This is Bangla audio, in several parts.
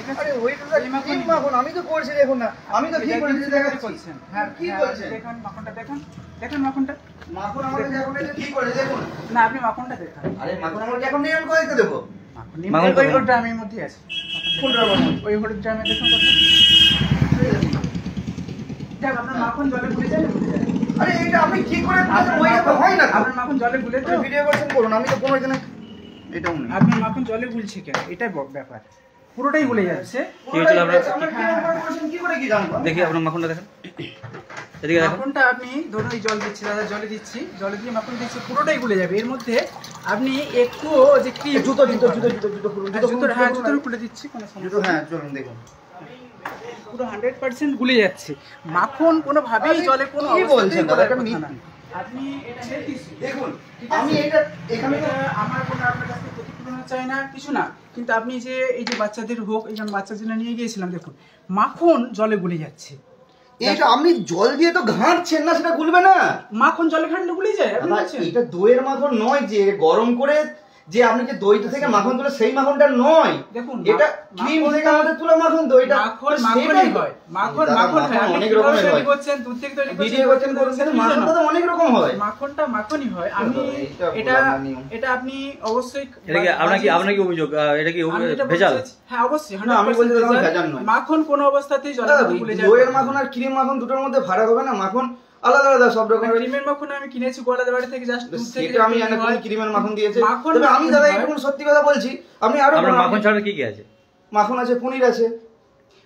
ঠিক আছে? আরে ওইটা ক্রিম মাখন আমি তো করছি দেখুন না, আমি তো কি করেছি দেখাচ্ছি। হ্যাঁ কি বলছেন? দেখুন মাখনটা দেখুন, দেখুন মাখনটা। মাখন আমাদের এখন এটা কি করে দেখুন না আপনি মাখনটা দেখান। আরে মাখন আমরা এখন নিয়ে আমি কোথায় দেবো? মাখন ওই ড্রামের মধ্যে আছে। কোন ড্রাম? ওই হলুদ ড্রামে দেখুন কথা। দেখ আপনার মাখন জলে গুলে যায়। আরে এটা আপনি কি করে ওইটা তো হয় না। আপনার মাখন জলে গুলে তো ভিডিও করছেন করুন, আমি তো কোনো এখানে এটাও নেই। আপনার মাখন জলে গুলছে কেন? এটাই ব্যাপার, পুরোটাই গুলে যাচ্ছে। কি হচ্ছে আমরা কি করে কি জানবো? দেখি আপনার মাখনটা দেখেন, এদিকে দেখেন। মাখনটা আপনি ধরুন এই জল দিচ্ছি দাদা, জলে দিচ্ছি, জলে দিয়ে মাখন দিচ্ছি, পুরোটাই গুলে যাবে। এর মধ্যে আপনি একটু যে কি জুতো খুলে দিচ্ছি, কোনো সমস্যা জুতো হ্যাঁ চলুন দেখুন পুরো 100% গুলে যাচ্ছে। মাখন কোনোভাবেই জলে কোনো কি বলছেন দাদা? এটা আপনি এটা দেখতেছি দেখুন আমি এটা এখানে আমার কোনো আপনার কাছে প্রতিফলন চাই না, কিছু না, কিন্তু আপনি যে এই যে বাচ্চাদের হোক, এই যে বাচ্চাদের নিয়ে গিয়েছিলাম, দেখুন মাখন জলে গুলে যাচ্ছে। এটা আপনি জল দিয়ে তো ঘাঁটছেন না, সেটা গুলবে না। মাখন জলে ঘাঁটলে গুলে যায়। আপনি বলছেন এটা দইয়ের মাখন নয় যে গরম করে যে আপনি যে দইটা থেকে মাখন তুলে সেই মাখনটা নয়। দেখুন এটা ক্রিম থেকে আমাদের তুলে মাখন, দইটা মাখনই হয়। মাখন হয়, অনেক রকমের হয়। করছেন দুধ থেকে তৈরি করছেন, ভিডিও করছেন মাখনটা তো অনেক রকম হয়। মাখনটা মাখনই হয়। আমি এটা আপনি অবশ্যই এটা কি আপনার কি অভিযোগ? এটা কি ভেজাল? হ্যাঁ অবশ্যই। না আমি বলছি দাদা ভেজাল নয়। মাখন কোনো অবস্থাতেই জলে গুলে যায়। দইয়ের মাখন আর ক্রিম মাখন দুটোর মধ্যে ফারাক হবে না? মাখন আলাদা আলাদা সব রকম। ক্রিমের মাখন আমি কিনেছি গোয়ালাদের বাড়ি থেকে, জাস্ট দুধ থেকে। এটা আমি জানি কোন ক্রিমের মাখন দিয়েছে। তবে আমি দাদা একটু সত্যি কথা বলছি, আমি আরো মাখন ছাড়া কি কি আছে? মাখন আছে, পনির আছে।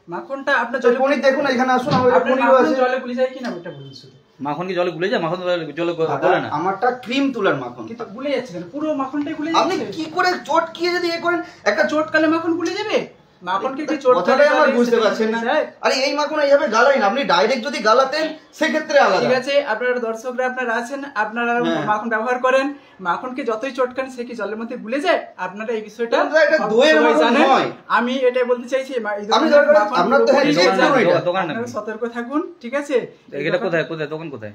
মাখনটা আপনার জলে পনির দেখুন এখানে আসুন, আমাদের পনিরও আছে। জলে গুলে যায় কিনা ওটা বলুন শুধু। মাখন কি জলে গুলে যায়? মাখন জলে গলে না। আমারটা ক্রিম তুলার মাখন। কিন্তু গুলে যাচ্ছে কেন? পুরো মাখনটাই গুলে যাচ্ছে। আপনি কি করে চটকিয়ে যদি এ করেন, একটা চটকালে মাখন গুলে যাবে? মাখনকে কি চটকালে? কথাটাই আমার বুঝতে পারছেন না। আরে এই মাখন এইভাবে গালাই না, আপনি ডাইরেক্ট যদি গালাতেন সেক্ষেত্রে আলাদা। ঠিক আছে, আপনারা দর্শকরা আপনারা আছেন, আপনারা মাখন ব্যবহার করেন, মাখনকে যতই চটকান সে কি জলের মধ্যে গুলে যায়? আপনারা এই বিষয়টা এটা দইয়ের মাখন নয়। আমি এটাই বলতে চাইছি, আমি দরকার আমরা তো আপনারা সতর্ক থাকুন, ঠিক আছে? এটা কোথায় দোকান কোথায়?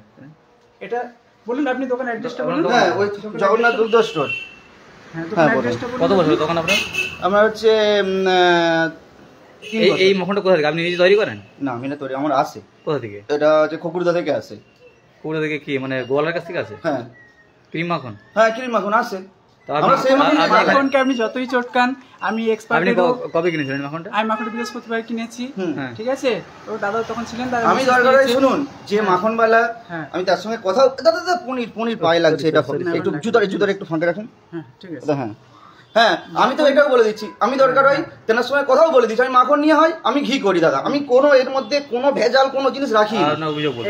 এটা বলুন, আপনি দোকান অ্যাড্রেসটা বলুন। হ্যাঁ ওই জগন্নাথ দুধ স্টোর। হ্যাঁ দোকান অ্যাড্রেসটা বলুন। কত বছর দোকান আপনার? আমরা হচ্ছে এই মাখনটা কোথা থেকে আপনি নিজে তৈরি করেন? না আমি না তৈরি, আমার আসে। কোথা থেকে? এটা হচ্ছে খকুরদা থেকে আসে। কোথা থেকে কি মানে গোয়ালার কাছ থেকে আসে? হ্যাঁ ক্রিম মাখন? হ্যাঁ ক্রিম মাখন আসে। মাখনকে আমি যতই চটকান, আমি এক্সপার্ট। আপনি কবে কিনেছিলেন মাখনটা? আমি মাখনটা বৃহস্পতিবার কিনেছি, ঠিক আছে? ও দাদা তখন ছিলেন, দাদা আমি দরকার হয় শুনুন যে মাখনওয়ালা, আমি তার সঙ্গে কথা দাদা পনির পায়ে লাগছে, এটা একটু জুতার একটু ফাঁকে রাখুন। হ্যাঁ ঠিক আছে। হ্যাঁ হ্যাঁ আমি তো এটাও বলে দিচ্ছি, আমি দরকার হয় তেনার সঙ্গে কথাও বলে দিচ্ছি। আমি মাখন নিয়ে হয় আমি ঘি করি দাদা, আমি কোনো এর মধ্যে কোনো ভেজাল কোনো জিনিস রাখি না।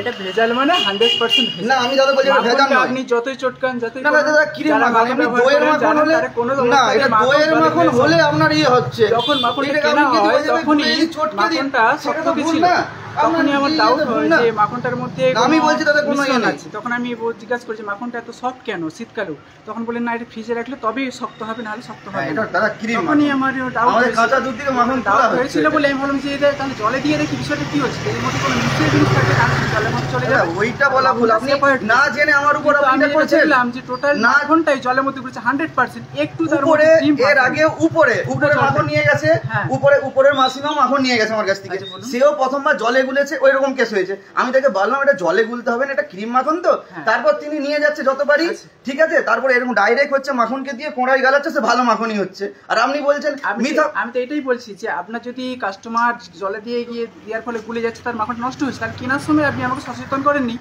এটা ভেজাল মানে 100% না, আমি দাদা বলছি এটা ভেজাল নয়। আপনি যতই চটকান যতই না দাদা ক্রিম মাখন, এমনি দইয়ের মাখন হলে না, এটা দইয়ের মাখন হলে আপনার ইয়ে হচ্ছে, যখন মাখনটা কেনা হয় তখনই মাখনটা শক্ত ছিল, তখনই আমার ডাউট হয় যে মাখনটার মধ্যে আমি বলছি দাদা কোনো ইয়ে নেই। তখন আমি জিজ্ঞাসা করছি মাখনটা এত সফট কেন শীতকালেও? তখন বলেন না, এটা ফ্রিজে রাখলে তবেই শক্ত হবে, নাহলে শক্ত হবে না। এটা দাদা ক্রিম মাখন, তখনই আমার ডাউট আমাদের কাঁচা দুধ থেকে মাখন তোলা হয়েছিল বলে আমি ভাবলাম যে এটা তাহলে জলে দিয়ে দেখি বিষয়টা কি হচ্ছে, এর মধ্যে কোনো মিষ্টির জিনিস থাকে তাহলে জলের মধ্যে চলে যাবে। ওইটা বলা ভুল, আপনি না জেনে আমার উপর আপনি বলছিলাম যে টোটাল মাখনটাই জলের মধ্যে গুলেছে 100%। একটু তার উপরে এর আগে উপরে মাখন নিয়ে গেছে, উপরের মাসিমাও মাখন নিয়ে গেছে আমার কাছ থেকে, সেও প্রথমবার জলে গুলেছে, ওইরকম কেস হয়েছে। আমি তাকে বললাম এটা জলে গুলতে হবে না, এটা ক্রিম মাখন তো। তারপর তিনি নিয়ে যাচ্ছে যতবারই, ঠিক আছে, তারপর এরকম ডাইরেক্ট হচ্ছে মাখনকে দিয়ে কোড়াই গালাচ্ছে, সে ভালো মাখনই হচ্ছে। আর আপনি বলছেন আমি তো এটাই বলছি যে আপনার যদি কাস্টমার জলে দিয়ে গিয়ে দেওয়ার ফলে গুলে যাচ্ছে, তার মাখন নষ্ট হচ্ছে, তাহলে কেনার সময় আপনি আমাকে সচেতন করেননি।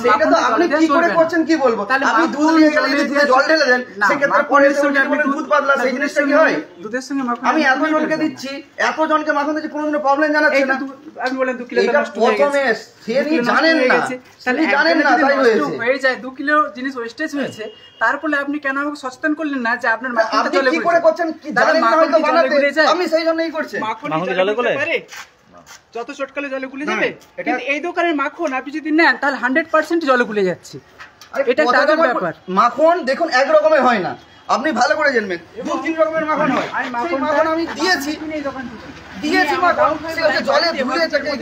সেটা তো আপনি কি করে করছেন কি বলবো? আপনি দুধ নিয়ে গেলে যদি দুধে জল ঢেলে দেন, সেক্ষেত্রে পরে এসে বলেন দুধ পাতলা, সেই জিনিসটা কি হয়? দুধের সঙ্গে মাখন আমি এত জনকে দিচ্ছি, এত জনকে মাখন দিচ্ছি, কোনো প্রবলেম জানাচ্ছে না। আপনি বলেন 2 কিলো নষ্ট প্রথমে সে জানেন না, তাহলে জানেন না, তাই হয়ে যায় 2 কিলো জিনিস ওয়েস্টেজ হয়েছে। তারপরে আপনি কেন আমাকে সচেতন করলেন না যে আপনার মাখনটা জলে কি করে করছেন, কি জানেন না হয়তো বানাতে, আমি সেই জন্যই করছি। মাখন জলে গুলে পারে, যত চটকালে জলে গুলে যাবে, কিন্তু এই দোকানের মাখন আপনি যদি নেন তাহলে 100% জলে গুলে যাচ্ছে। এটা টাকার ব্যাপার। মাখন দেখুন এক রকমের হয় না, আপনি ভালো করে জানবেন, 2-3 রকমের মাখন হয়। মাখন আমি দিয়েছি, জলে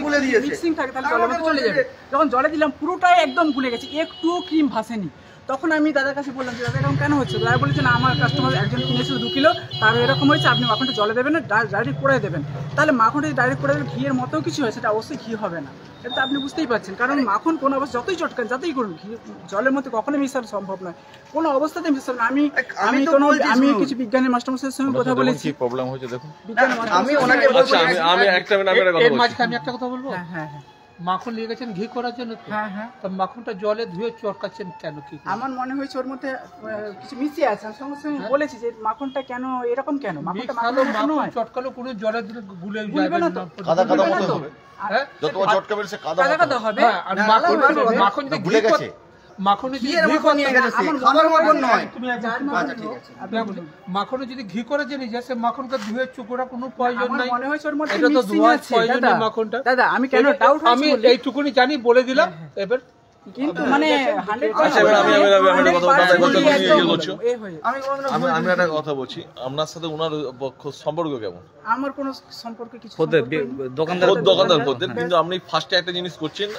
গুলে দিয়েছি, মিক্সিং থাকে, তাহলে জলের মধ্যে চলে যাবে। যখন জলে দিলাম পুরোটাই একদম গুলে গেছে, একটু ক্রিম ভাসেনি। তখন আমি দাদার কাছে বললাম যে দাদা এরকম কেন হচ্ছে, দাদা বলেছে না আমার কাস্টমার একজন কিনেছিল 2 কিলো, তার এরকম হয়েছে, আপনি মাখনটা জলে দেবেন না, ডাইরেক্ট পোড়ায় দেবেন। তাহলে মাখনটা ডাইরেক্ট পোড়ায় দেবেন, ঘিয়ের মতো কিছু হয়, সেটা অবশ্যই ঘি হবে না। এটা তো আপনি বুঝতেই পারছেন, কারণ মাখন কোনো অবস্থা যতই চটকান যতই করুন ঘি জলের মধ্যে কখনোই মিশানো সম্ভব নয়, কোনো অবস্থাতে মিশানো না। আমি কিছু বিজ্ঞানের মাস্টারমশাইয়ের সঙ্গে কথা বলেছি, প্রবলেম হয়েছে দেখুন। আমি ওনাকে বলছি আমি একটা কথা আমি একটা কথা বলবো। হ্যাঁ, মাখন নিয়ে গেছেন ঘি করার জন্য। হ্যাঁ, তা মাখনটা জলে ধুয়ে চটকাচ্ছেন কেন? কি আমার মনে হয়েছে ওর মধ্যে কিছু মিশিয়ে আছে। আমি সঙ্গে সঙ্গে বলেছি যে মাখনটা কেন এরকম কেন, মাখনটা মাখন চটকালো কোনো জলে দিলে গুলে যাবে না তো, কাদা কাদা মতো তো। হবে। হ্যাঁ, যত চটকাবে সে কাদা কাদা হবে। আর মাখন যদি ভুলে গেছে মাখনে যদি ঘিয়ের মতো নিয়ে গেছে, খাবার মাখন নয়। আচ্ছা ঠিক আছে, আপনি বলুন। মাখনে যদি ঘি করে জেনে যায় সে মাখনকে ধুয়ে চুকোরা কোনো প্রয়োজন আমার নাই। মনে হয়েছে ওর মধ্যে এটা তো mixing ধোয়ার আছে, প্রয়োজন দাদা। নেই মাখনটা। দাদা আমি কেন ডাউট আমি এইটুকুনি জানি বলে দিলাম। এবার কিন্তু মানে 100% আচ্ছা, এবার আমি একটা কথা বলছি, একদম তুমি ইয়ে করছো। এ হয়ে আমি কোনোদিনও আমি আমি একটা কথা বলছি, আপনার সাথে ওনার সম্পর্ক কেমন? আমার কোনো সম্পর্কে কিছু খদ্দের সম্পর্ক নেই। দোকানদার দোকানদার খদ্দের, কিন্তু আপনি ফার্স্টে একটা জিনিস করছেন,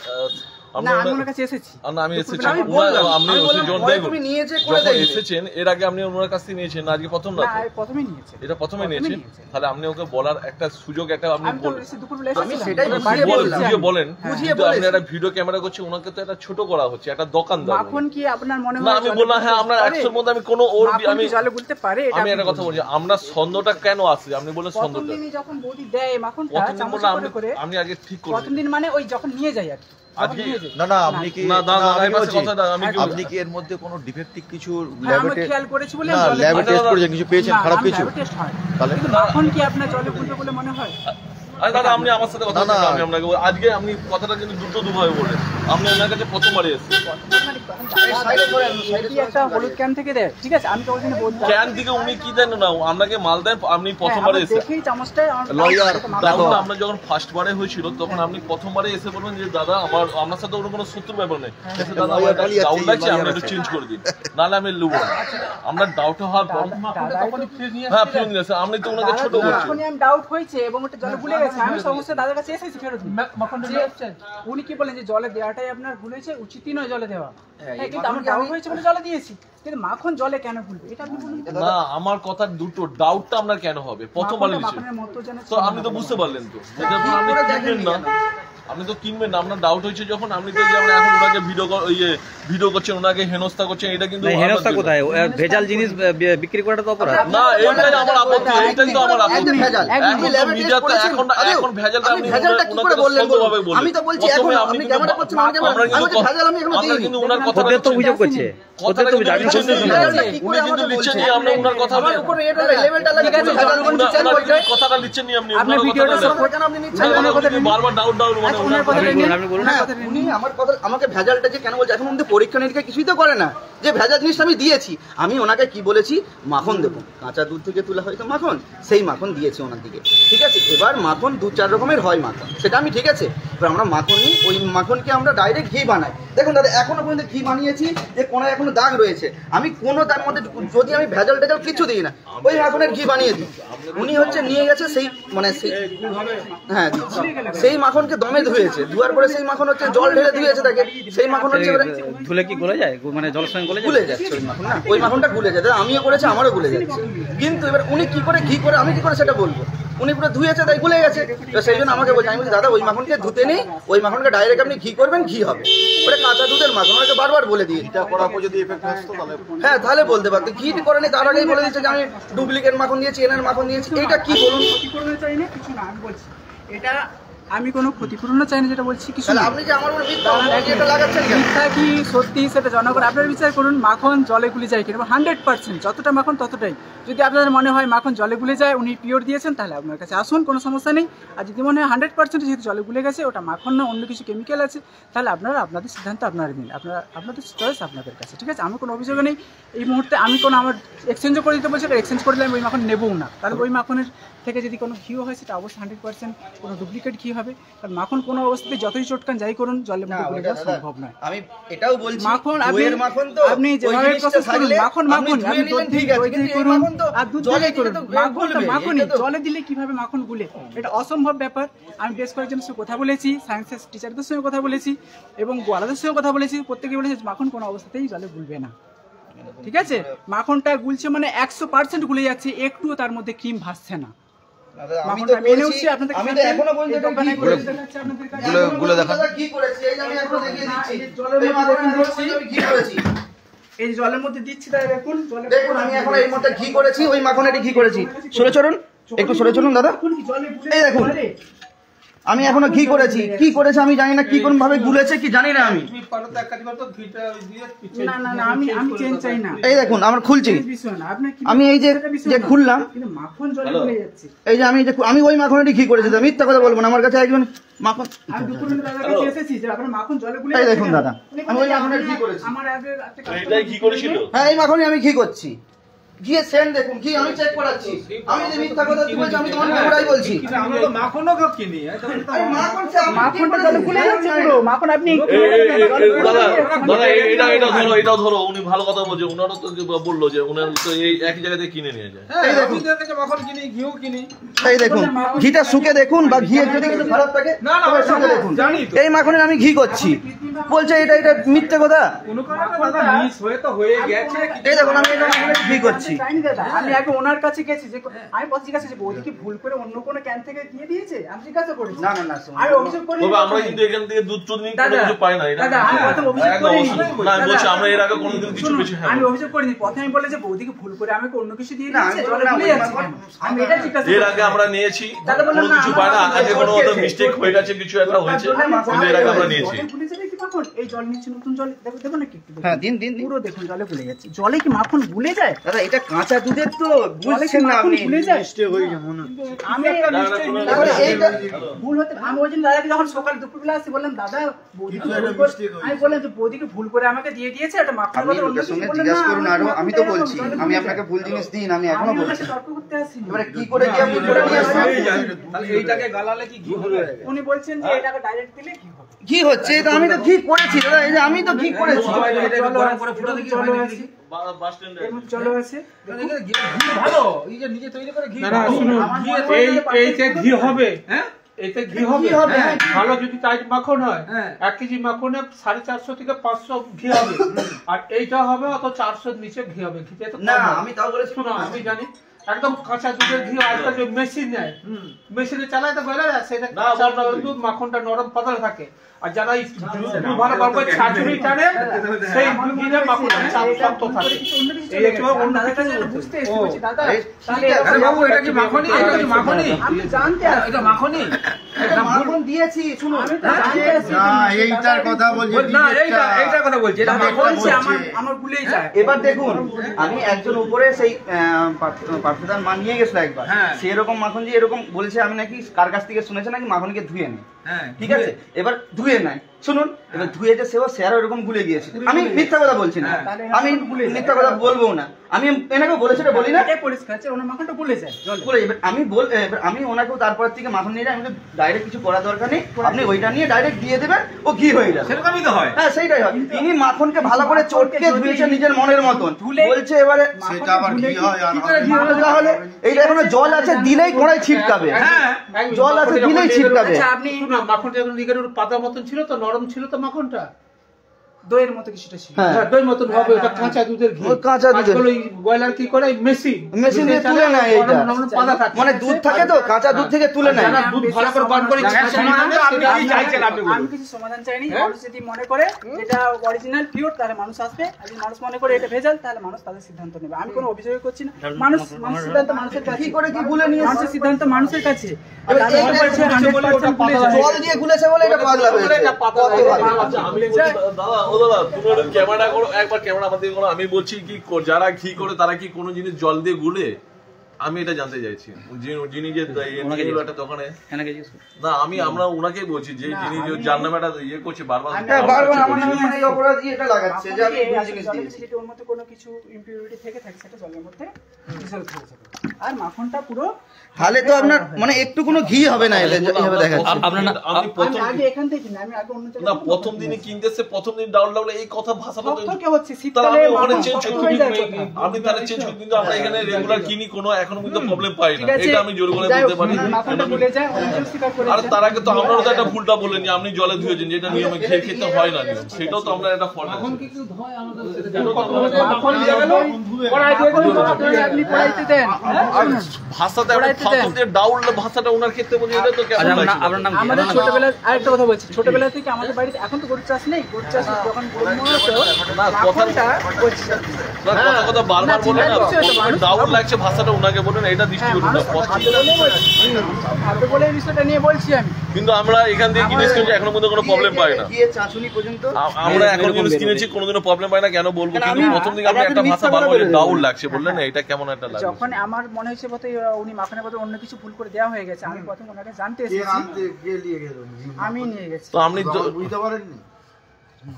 না আমি ওনার কাছে এসেছি। আমি এসেছি, আমি বললাম, আপনি আমি বললাম, যখন পরে তুমি নিয়েছে করে যখন দেখবে। এসেছেন এর আগে আপনি ওনার কাছ থেকে নিয়েছেন, আজকে প্রথম না না তো? প্রথমেই নিয়েছে। এটা প্রথমে নিয়েছেন, তাহলে আপনি ওকে বলার একটা সুযোগ একটা আপনি আমি তো এসে দুপুরবেলা আমি এসেছিলাম। সেটাই ওনার বুঝিয়ে বাড়ি বললাম। এসেছি বুঝিয়ে আমি। বলেন, বুঝিয়ে কিন্তু আপনি বলেছি। একটা ভিডিও ক্যামেরা করছে, ওনাকে তো এটা ছোট করা হচ্ছে, একটা দোকানদার। মাখন কি আপনার মনে না হয় আমি জলে বললাম গুলতে হ্যাঁ আমরা পারে? 100 এর মধ্যে আমি কোনো ওর মাখন আমি কি জলে গুলতে পারে? এটা আমি আপনি একটা কথা বলুন। বলছি, আমরা ছন্দটা কেন আসছে আপনি বলেন প্রথম ছন্দটা দিনই যখন বৌদি দেয় মাখনটা প্রথম দিন চামচে বললাম করে করে, আমি আগে ঠিক করব প্রথম দিন মানে ওই যখন নিয়ে যাই আর কি, যখন আজকে নিয়ে যাই। না না আপনি কি না দাদা আমি আমি বলছি, কথাটা আমি কি আপনি কি এর মধ্যে কোনো ডিফেক্টিভ কিছু হ্যাঁ, আমি ল্যাবে খেয়াল করেছি বলে না আমি জলে ল্যাবে গুলতে- টেস্ট করেছেন, কিছু পেয়েছেন না, খারাপ আমি কিছু? ল্যাবে টেস্ট হয়। তাহলে কিন্তু মাখন কি আপনার জলে গুলতে বলে মনে হয়? আরে দাদা আপনি আমার সাথে কথা না, না। বলছেন, আমি আপনাকে আজকে আপনি কথাটা কিন্তু দুভাবে বলেন, আপনি ওনার কাছে প্রথমবারই এসেছেন। সাইডে করে আনুন, সাইডে কি একটা হলুদ ক্যান থেকে দেয়, ঠিক আছে, আমি তো ওখানে বলতে ক্যান থেকে উনি কি দেন না আপনাকে মাল দেন, আপনি প্রথমবারে এসে দেখেই চামচটা লয়ার, তখন আমরা যখন ফার্স্ট বারে হয়েছিল তখন আপনি প্রথমবারে এসে বলবেন যে দাদা আমার আপনার সাথে ওর কোনো শত্রুর ব্যাপার নেই, এসে দাদা আমার একটা লয়ার ডাউট আছে, লয়ার আপনি একটু আছে। চেঞ্জ করে দিন, নাহলে আমি নেবো না। আমরা ডাউট হওয়ার পর মাখনটা তখনই ফিরে নিয়ে হ্যাঁ ফিরে নিয়ে আসে, আপনি তো ওনাকে ছোট করছেন। যখনই আমি ডাউট হয়েছে এবং ওটা জলে গুলে গেছে, আমি সমস্যা দাদার কাছে এসেছি ফেরত নিয়ে। মাখনটা যে নিয়ে আসছেন। উনি কি বলেন যে জলে দেওয়াটাই আপনার ভুলেছে, উচিতই নয় জলে দেওয়া। হ্যাঁ, হ্যাঁ, এই কিন্তু আমার ডাউট হয়েছে বলে জলে দিয়েছি, কিন্তু মাখন জলে কেন ভুলবে এটা আপনি বলুন। না আমার কথা দুটো, ডাউটটা আপনার কেন হবে প্রথমবার মাখনটা নিচ্ছে, মাখনের মতো যেন তো আপনি তো বুঝতে পারলেন তো এটা তো আপনি কিনবেন না, আপনি তো কিনবেন না, আপনার ডাউট হয়েছে যখন আপনি তো যে আমরা এখন ওনাকে ভিডিও করছেন, ওনাকে হেনস্থা করছেন, এটা কিন্তু না, হেনস্থা আপনার কোথায়? ভেজাল জিনিস বিক্রি করাটা তো অপরাধ। না এইটাই আমার আপত্তি, এইটাই তো আমার আপত্তি। একদম ভেজাল। এখন আপনি তো ল্যাবে টেস্ট মিডিয়াতে করেছেন। এখন ভেজালটা আপনি ভেজালটা কি করে বললেন বলুন? আমি তো বলছি এখন আপনি ক্যামেরা করছেন, আমার ক্যামেরা আমি বলছি ভেজাল আমি এখনো দিইনি। কিন্তু ওনার কথা খদ্দের তো অভিযোগ করছে, খদ্দের তো জামিন করতে উনি ভেজালটা কি করে কিন্তু আমাকে লিখছেন বলছেন? নি, আমরা ওনার কথা আমার উপরে এটা লেভেলটা লাগে, ঠিক আছে, ভেজাল জনগণ বলছে, বিচার বলছে। করবে। কথাটা লিখছেন নি আপনি, আপনার ওনার ভিডিওটা কথাটা support- কেন আপনি নিচ্ছেন? না, ওনার কথা আপনি নিন। বারবার ডাউট মানে আচ্ছা, ওনার ওনার কথা কথা নিন। আপনি বলুন। হ্যাঁ, উনি আমার কথা আমাকে ভেজালটা যে কেন বলছে, এখন উনি পরীক্ষা নিরীক্ষা কিছুই তো করে না, যে ভেজাল জিনিসটা আমি দিয়েছি। আমি ওনাকে কি বলেছি, মাখন দেবো, কাঁচা দুধ থেকে তুলা হয়তো মাখন, সেই মাখন দিয়েছি ওনার দিকে, ঠিক আছে। এবার মাখন 2-4 রকমের হয় মাখন, সেটা আমি ঠিক আছে। এবার আমরা মাখন নিই, ওই মাখনকে আমরা ডাইরেক্ট ঘি বানাই। দেখুন দাদা এখনো পর্যন্ত ঘি বানিয়েছি, যে কোনায় এখনো দাগ রয়েছে, আমি কোনো তার মধ্যে যদি আমি ভেজাল টেজাল কিছু দিই না, ওই মাখনের ঘি বানিয়ে দিই। উনি হচ্ছে নিয়ে গেছে সেই মানে সেই হ্যাঁ দিচ্ছি। সেই মাখনকে দমে ধুয়েছে, ধোয়ার পরে সেই মাখন হচ্ছে জল ঢেলে ধুয়েছে তাকে, সেই মাখন হচ্ছে এবারে ধুলে কি গলে যায়, মানে জলের সঙ্গে গলে গুলে যায়? যাচ্ছে ওই মাখন, না ওই মাখনটা গুলে যায়, দাদা আমিও করেছি, আমারও গুলে যাচ্ছে। কিন্তু এবার উনি কি করে ঘি করে, আমি কি করে সেটা বলবো? উনি পুরো ধুয়েছে তাই গুলে গেছে, তো সেই জন্য আমাকে বলছে, আমি বলছি দাদা ওই মাখনকে ধুতে নেই, ওই মাখনকে ডাইরেক্ট আপনি ঘি করবেন, ঘি হবে। ওটা কাঁচা দুধের মাখন, ওনাকে বারবার বলে দিয়ে এটা করার পর যদি এফেক্ট আসতো তাহলে হ্যাঁ তাহলে বলতে পারতো, ঘি করে নেই তার আগেই বলে দিচ্ছে যে আমি ডুপ্লিকেট মাখন দিয়েছি, এনার মাখন দিয়েছি। এইটা কি বলুন? ক্ষতিপূরণ চাই না কিছু না, আমি বলছি এটা আমি কোনো ক্ষতিপূরণ চাই না, যেটা বলছি কিছু তাহলে না। আপনি যে আমার উপর মিথ্যা লাগাচ্ছেন কেন? মিথ্যা কি সত্যি সেটা জনগণ আপনার বিচার করুন। মাখন জলে গুলে যায় কিনা 100%, যতটা মাখন ততটাই। যদি আপনাদের মনে হয় মাখন জলে গুলে যায়, উনি পিওর দিয়েছেন, তাহলে আপনার কাছে আসুন, কোনো সমস্যা নেই। আর যদি মনে হয় 100% যেহেতু জলে গুলে গেছে, ওটা মাখন না অন্য কিছু কেমিক্যাল আছে, তাহলে আপনারা আপনাদের সিদ্ধান্ত আপনারা নিন, আপনাদের চয়েস আপনাদের কাছে, ঠিক আছে। আমি কোনো অভিযোগ নেই এই মুহূর্তে, আমি কোনো আমার এক্সচেঞ্জও করে দিতে বলছি, এক্সচেঞ্জ করে দিলে আমি ওই মাখন নেবও না, কারণ ওই মাখনের থেকে যদি কোনো ঘিও হয় সেটা অবশ্যই 100% কোনো ডুপ্লিকেট ঘি হবে। হবে, কারণ মাখন কোনো অবস্থাতে যতই চটকান যাই করুন জলের না, মধ্যে গুলে ওটা যাওয়া দাদা, সম্ভব নয়। আমি এটাও বলছি মাখন দইয়ের মাখন তো আপনি ওই যেভাবে জিনিসটা প্রসেস করুন থাকলে মাখন আপনি মাখন ধুয়ে আপনি নিলেন, দুধ ঠিক দিয়ে আছে, দই কিন্তু দিয়ে এই করুন মাখন তো আর দুধ জলে দিয়ে দিলে করুন, তো মাখনটা গুলবে, মাখনই এটা তো- জলে দিলে কিভাবে মাখন গুলে, এটা অসম্ভব ব্যাপার। আমি বেশ কয়েকজনের সঙ্গে কথা বলেছি, সায়েন্সের টিচারদের সঙ্গে কথা বলেছি এবং গোয়ালাদের সঙ্গে কথা বলেছি, প্রত্যেকে বলেছে মাখন কোনো অবস্থাতেই জলে গুলবে না। ঠিক আছে, মাখনটা গুলছে মানে 100% গুলে যাচ্ছে, একটুও তার মধ্যে ক্রিম ভাসছে না। দাদা, আমি মাখনটা তো মেনে বলছি, উঠছি আপনাদের আমি তো কাছে, এখনো পর্যন্ত এই দোকানে ঘি করেছি। দেখাচ্ছি আপনাদের কাছে। গুলে দেখান। দাদা, ঘি করেছি, এই যে আমি এখনো দেখিয়ে দিচ্ছি। এই জলের এই মধ্যে মাখনের দিচ্ছি। মধ্যে আমি ঘি করেছি। এই যে জলের মধ্যে দিচ্ছি তাই দেখুন, দেখুন আমি এখন এই মধ্যে ঘি করেছি, ওই মাখনেরই ঘি করেছি। সরে চলুন, একটু সরে চলুন দাদা। এখন কি জলে গুলে এই দেখুন। পারে? আমি এখনো ঘি করেছি, কি করেছে আমি জানি না, কি কোন ভাবে গুলেছে কি জানি না আমি। তুমি পারো তো এক কাজ করো তো, ঘিটা দিয়ে পিছিয়ে না না না, আমি চেঞ্জ চাই না। এই দেখুন আমার খুলছি, এই বিষয় না, আপনার কি আমি এই যে সেটা বিষয় যে না। খুললাম, কিন্তু মাখন জলে গুলে যাচ্ছে। এই যে আমি ওই মাখনেরই ঘি করেছি দাদা, মিথ্যা কথা বলবো না। আমার কাছে একজন মাখন, আমি দুপুরে দাদার কাছে এসেছি যে আপনার মাখন জলে গুলে এই যাচ্ছে দেখুন কেন? দাদা, উনি আমি ওই বলছেন, মাখনের ঘি করেছি। আমার আগে একটা এটাই কি করেছিল? হ্যাঁ এই মাখনই আমি ঘি করছি। ঘিয়ের সেন্ট দেখুন, ঘি আমি চেক করাচ্ছি। আমি যদি মিথ্যা কথা বলছি, আমি তোমার ক্যামেরায় বলছি। আমরা তো মাখনও কিনি আরে মাখন সে আমি কি মাখনটা করেছি? জলে গুলে যাচ্ছে পুরো। মাখন আপনি দাদা দাদা এটা ধরো উনি ভালো কথা বলছে, উনারও তো যে বললো যে উনার তো এই একই জায়গা থেকে কিনে নিয়ে যায়। এই দেখুন, মাখন কিনি, ঘিও কিনি। এই দেখুন, ঘিটা শুকে দেখুন, বা ঘিয়ের যদি কিছু খারাপ থাকে না, না, তবে শুকে না, দেখুন। জানি তো। এই মাখনের আমি ঘি করছি, বলছে এটা মিথ্যে কথা। কোনো কারণে দাদা মিস হয়ে তো হয়ে গেছে। এই দেখুন আমি এটা মাখনের ঘি করছি। চাইনি দাদা, আমি আগে ওনার কাছে গেছি যে আমি পথ জিজ্ঞাসা করছি বৌদি কি ভুল করে অন্য কোনো ক্যান থেকে দিয়ে দিয়েছে, আমি জিজ্ঞাসা করেছি। না না না শুনুন। আমি অভিযোগ করি তবে আমরা কিন্তু এখান থেকে দুধ টুধ নিয়ে কোনো দাদা, কিছু পাই না, এটা দাদা, আমি প্রথম অভিযোগ একদম করিনি। অবশ্যই। না আমি দাদা, বলছি আমরা এর আগে কোনোদিন কিছু শুনুন, পেয়েছি। হ্যাঁ আমি অভিযোগ করিনি, প্রথমে বলে যে বৌদিকে ভুল করে আমাকে অন্য কিছু দিয়ে না, দিয়েছে, আমি জলে বললাম গুলে ওই যাচ্ছে মাখন- কেন? আমি এটা জিজ্ঞাসা এর করেছি। আগে আমরা নিয়েছি, দাদা বললেন কোনো না, কিছু আমার পাই না, মাখন আগে কোনো চটকেছে। মিস্টেক হয়ে গেছে, কিছু একটা হয়েছে, কিন্তু এর আগে আমরা নিয়েছি। জলে গুলে যাবে কি মাখন? এই জল নিচ্ছে নতুন জল, দেখো দেখো না কি একটু দেখুন। হ্যাঁ দিন দিন দিন। পুরো দেখুন জলে গুলে যাচ্ছে। জলে কি মাখন গুলে যায়? দাদা এটা কাঁচা দুধের তো জলে কি বুঝছেন না মাখন আপনি। গুলে যায়? আমি তারপরে এইটা ভুল হতে আমি ওই জন্য দাদাকে যখন সকাল দুপুরবেলা আসি বললাম দাদা বৌদিকে ভুল করে- আমি বললাম যে বৌদিকে ভুল করে আমাকে দিয়ে দিয়েছে, এটা মাখন আপনি লোকের সঙ্গে জিজ্ঞাসা করুন আরো, আমি তো বলছি আমি আপনাকে ভুল জিনিস দিন, আমি এখনো বলছি। তর্ক করতে আসিনি। এবারে কি করে কি আপনি করে নিয়ে আসছেন? তাহলে এইটাকে গালালে কি ঘি হবে? উনি বলছেন যে এটাকে ডাইরেক্ট দিলে কি হবে? কি হচ্ছে এটা? আমি তো ঘি করেছি দাদা, এই যে আমি তো ঘি করেছি। বাস স্ট্যান্ডে চলো আছে ঘি ভালো, এই যে নিজে তৈরি করে ঘি না, না, ভালো। শুনুন, আমার এইতে ঘি হবে, হ্যাঁ? এতে ঘি হবে, ঘি হবে, হ্যাঁ, ভালো যদি টাইট মাখন হয়, হ্যাঁ। 1 কেজি মাখনে 450 থেকে 500 ঘি হবে, আর এইটা হবে অত 400 নিচে ঘি হবে। ঘিতে তো না কম হবে। আমি তাও বলেছি শুনো, আমি জানি একদম কাঁচা দুধের ঘি আজকাল যে মেশিন নেয়, মেশিনে চালায় তো বেলা যায়, সেটা না, কাঁচা বলতে দুধ মাখনটা নরম পাতলা থাকে। আর যারা এই দুধ ভালো করে ছাঁচুরি টানে, সেই ঘিতে মাখনটা শক্ত থাকে। এই একটু অন্য দাদার কিছু কাছে বুঝতে এসে বলছি, দাদা এই তাহলে ঠিক আছে, আরে বাবু এটা কি মাখনি? এটা কি মাখনি? আমি তো জানতে আসি। এটা মাখনি? এটা মাখন দিয়েছি, শুনুন। আমি তো জানতে আসি। না এইটার কথা বলছি, না এইটার কথা বলছি, এটা মাখন। বলছি আমার গুলেই যায়। এবার দেখুন আমি একজন উপরে সেই পার্থদার মা নিয়ে গেছিল একবার, হ্যাঁ। সে এরকম মাখন দিয়ে এরকম বলেছে, আমি নাকি কার কাছ থেকে শুনেছে নাকি মাখনকে ধুয়ে নেয়। হ্যাঁ, ঠিক আছে, এবার ধুয়ে নেয়, শুনুন, এবার ধুয়ে যে সেও স্যার এরকম গুলে গিয়েছে। আমি মিথ্যা কথা বলছি না, তাহলে আমি মিথ্যা কথা বলবো না, আমি এনাকেও বলেছি এটা বলি না। এটাই পরিষ্কার আছে, ওনার মাখনটা গুলে যায় জলে। বলে এবার আমি ওনাকেও তারপর থেকে মাখন নিয়ে যাই, আমি ডাইরেক্ট কিছু করার দরকার নেই, আপনি ওইটা নিয়ে ডাইরেক্ট দিয়ে দেবেন, ও ঘি হয়ে যাবে। সেরকমই তো হয়। হ্যাঁ সেইটাই হয়। তিনি মাখনকে ভালো করে চটকে ধুয়েছে নিজের মনের মতন, বলছে এবারে সেটা আবার ঘি হয় আর কি করে ঘি হবে তাহলে? এইটা এখনো জল আছে, দিলেই কড়াই ছিটকাবে। হ্যাঁ, জল আছে, দিলেই ছিটকাবে। আচ্ছা আপনি শুনো, মাখনটা যখন দিকের উপর পাতা মতন ছিল তো, নরম ছিল তো মাখনটা, দইয়ের মতো কিছুটা ছিল। হ্যাঁ হ্যাঁ, দই মতন হবে, ওটা কাঁচা দুধের ঘি। ওই কাঁচা দুধের। আজকাল ওই ব্রয়লার কি করে, মেশিন দিয়ে তুলে নেয় এইটা। পাতা থাকে, মানে দুধ থাকে তো, কাঁচা দুধ থেকে তুলে নেয়। যারা দুধ ভালো করে বার করে ছাঁচে সমাধান নেবে, তো আপনি সেটা কি চাইছেন আপনি বলুন। বলুন। আমি কিছু সমাধান চাইনি, হ্যাঁ? মানুষ যদি মনে করে যেটা অরিজিনাল পিওর তাহলে মানুষ আসবে, আর যদি মানুষ মনে করে এটা ভেজাল তাহলে মানুষ তাদের সিদ্ধান্ত নেবে। আমি কোনো অভিযোগ করছি না, মানুষের সিদ্ধান্ত মানুষের কাছে। কি করে কি গুলে নিয়ে মানুষের সিদ্ধান্ত মানুষের কাছে। এবার দাদা এইটা বলছে 100% গুলে যায়। জল দিয়ে গুলেছে বলে এটা পাতলা হয়েছে। এটা পাতলা কত ভালো। আচ্ছা, আমি বলছি, দাদা ও দাদা তুমি একটু ক্যামেরা করো, একবার ক্যামেরা আমার দিকে করো। আমি বলছি কি যারা ঘি করে তারা কি কোনো জিনিস জল দিয়ে গুলে? আমি এটা জানতে চাইছি যিনি যে ওনাকে একটা দোকানে এনাকে জিজ্ঞেস করুন। না আমরা ওনাকেই বলছি যে যিনি যার নামে একটা ইয়ে করছে বারবার হ্যাঁ, বারবার আমার নামে মানে এই অপরাধী এটা লাগাচ্ছে যে আমি ভুল জিনিস জলের দিয়েছি। মধ্যে যদি ওর মধ্যে কোনো কিছু ইম্পিউরিটি থেকে থাকে সেটা জলের মধ্যে ডিজলভ হয়ে যাবে। আর মাখনটা পুরো তাহলে তো আপনার মানে একটু কোনো ঘি হবে না এলে এইভাবে দেখাচ্ছে। আপনার না আপনি প্রথম আমি আগে এখান থেকে কিনি, আমি আগে অন্য জায়গায় না প্রথম দিনে কিনতে এসে প্রথম দিন ডাউন লাগলে এই কথা ভাষাটা তো শক্ত কে হচ্ছে তাহলে শীতকালে আমি ওখানে মাখন চেঞ্জ শক্ত করতে হয়ে যায় কোথাও। আপনি তাহলে চেঞ্জ করতে কিন্তু আমরা এখানে রেগুলার কিনি কোনো এখনো কিন্তু প্রবলেম পাই ঠিক না আছে, এটা আমি জোর করে যাই বলতে হোক, পারি মাখনটা ভুলে যায়, অনেকেও স্বীকার আর করেছে। তার আগে তো আমরাও তো একটা ভুলটা বললেন যে আপনি জলে ধুয়েছেন যেটা নিয়মে খেতে হয় না নিয়ম সেটাও তো আমরা একটা ফল্ট আছে মাখন দিয়ে গেল, কড়াই দিয়ে গেল, আপনি কড়াইতে দেন। ভাষাটা একটা ফালতু দিয়ে ডাউল ভাষাটা ওনার ক্ষেত্রে বলি এটা তো কেমন আচ্ছা, লাগছে আপনার নাম কি? আমাদের ছোটবেলায় আরেকটা কথা বলছি, ছোটবেলা থেকে আমাদের বাড়িতে এখন তো গরু চাষ নেই, গরু চাষ যখন গরু মরতো, না, মাখনটা করছে। না, কথা বারবার না, বলে না চিন্তা করছি তো, মানুষ ডাউল লাগছে ভাষাটা ওনাকে বলেন এটা দৃষ্টি হ্যাঁ, করুন না মানুষ ভাবে বলেই বলছি। ভাবে বলে এই বিষয়টা নিয়ে বলছি আমি। কিন্তু আমরা এখান থেকে কিনেছি কিন্তু এখনো পর্যন্ত কোনো প্রবলেম পাই না ঘিয়ের চাঁচুনি পর্যন্ত আমরা এখন জিনিস কিনেছি কোনোদিনও প্রবলেম পাই না কেন বলবো কিন্তু প্রথম দিকে আপনি একটা ভাষা বারবার ডাউল লাগছে বললেন না এটা কেমন একটা লাগছে যখন আমার মনে হয়েছে বোধ উনি মাখনের বদলে অন্য কিছু ভুল করে দেওয়া হয়ে গেছে, আমি প্রথম ওনাকে জানতে এসেছি, আমি নিয়ে গেছি। তো আপনি বুঝতে পারেননি?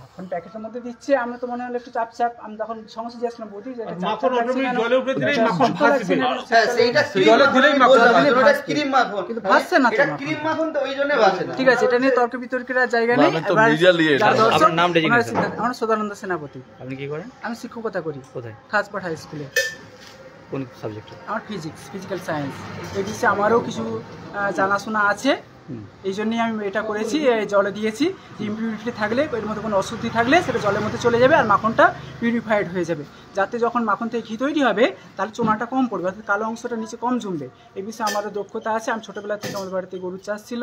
এখন প্যাকেটের মধ্যে দিচ্ছে, আমরা তো মনে হলো একটু চাপ চাপ, আমি তখন সমস্যা দিয়েছিলাম বৌদি যে এটা চাপ মাখন চাপ লাগছে অটোমেটিক কেন? জলে উঠে দিলেই এটা মাখন শক্ত ভাসবে। লাগছে না, হ্যাঁ সেইটা জলে দিলেই মাখন ভাসবে। ক্রিম মাখন কিন্তু ভাসছে না তো এটা মাখন। ক্রিম মাখন তো ওই জন্য ভাসে না। ঠিক আছে, এটা নিয়ে তর্ক বিতর্কের আর জায়গা নেই। আমি তো এবার নিজেরই এটা। যার দর্শক, আপনার নাম ওনারা designation? চিন্তা- আমার সদানন্দ সেনাপতি। আপনি কি করেন? আমি শিক্ষকতা করি কোথায়? খাসপাট হাই স্কুলে। কোন সাবজেক্টে? আমার ফিজিক্যাল সায়েন্স এই বিষয়ে আমারও কিছু জানাশোনা আছে, এই জন্যই আমি এটা করেছি, জলে দিয়েছি যে ইম্পিউরিটি থাকলে এর মধ্যে কোনো অশুদ্ধি থাকলে সেটা জলের মধ্যে চলে যাবে আর মাখনটা পিউরিফাইড হয়ে যাবে, যাতে যখন মাখন থেকে ঘি তৈরি হবে তাহলে চোনাটা কম পড়বে, অর্থাৎ কালো অংশটা নিচে কম জমবে। এই বিষয়ে আমারও দক্ষতা আছে, আমি ছোটোবেলা থেকে আমাদের বাড়িতে গরুর চাষ ছিল,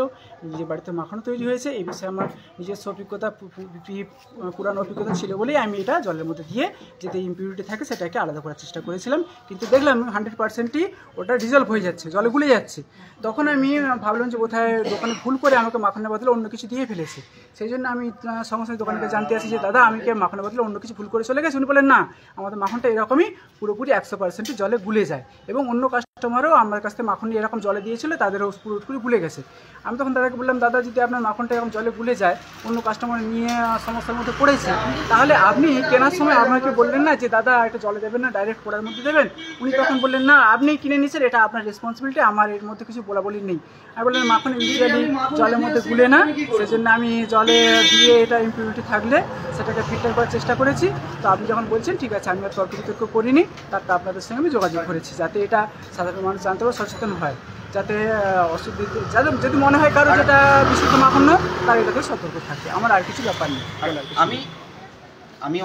নিজের বাড়িতে মাখনও তৈরি হয়েছে, এই বিষয়ে আমার নিজস্ব অভিজ্ঞতা পুরানো অভিজ্ঞতা ছিল বলেই আমি এটা জলের মধ্যে দিয়ে যাতে ইম্পিউরিটি থাকে সেটাকে আলাদা করার চেষ্টা করেছিলাম, কিন্তু দেখলাম 100%ই ওটা ডিজলভ হয়ে যাচ্ছে, জলে গুলে যাচ্ছে। তখন আমি ভাবলাম যে কোথায় দোকানে ভুল করে আমাকে মাখনের বদলে অন্য কিছু দিয়ে ফেলেছে, সেই জন্য আমি সঙ্গে সঙ্গে দোকানকে জানতে আসি যে দাদা আমি কি মাখনের বদলে অন্য কিছু ভুল করে চলে গেছে? উনি বলেন না, আমাদের মাখনটা এরকমই পুরোপুরি 100% জলে গুলে যায়, এবং অন্য কাস্টমারও আমার কাছ থেকে মাখন নিয়ে এরকম জলে দিয়েছিল, তাদেরও পুরোপুরি গুলে গেছে। আমি তখন দাদাকে বললাম দাদা যদি আপনার মাখনটা এরকম জলে গুলে যায়, অন্য কাস্টমার নিয়ে সমস্যার মধ্যে পড়েছে, তাহলে আপনি কেনার সময় আপনাকে বললেন না যে দাদা এটা জলে দেবেন না, ডাইরেক্ট পোড়ার মধ্যে দেবেন? উনি তখন বললেন না আপনি কিনে নিয়েছেন, এটা আপনার রেসপন্সিবিলিটি, আমার এর মধ্যে কিছু বলাবলি নেই। আমি বললেন মাখন ইউজুয়ালি জলের মধ্যে গুলে না, সেজন্য আমি জলে দিয়ে এটা ইম্পিউরিটি থাকলে সেটাকে ফিল্টার করার চেষ্টা করেছি। তো আপনি যখন বলছেন ঠিক আছে, আমি আর তর্ক বিতর্ক করিনি, তারপর আপনাদের সঙ্গে আমি যোগাযোগ করেছি যাতে এটা সাধারণ মানুষ জানতে পারে, সচেতন হয়, যাতে অসুবিধা যাদের যদি মনে হয় কারো যেটা বিশুদ্ধ মাখন নয় তার এটাতে সতর্ক থাকে। আমার আর কিছু ব্যাপার নেই। আমি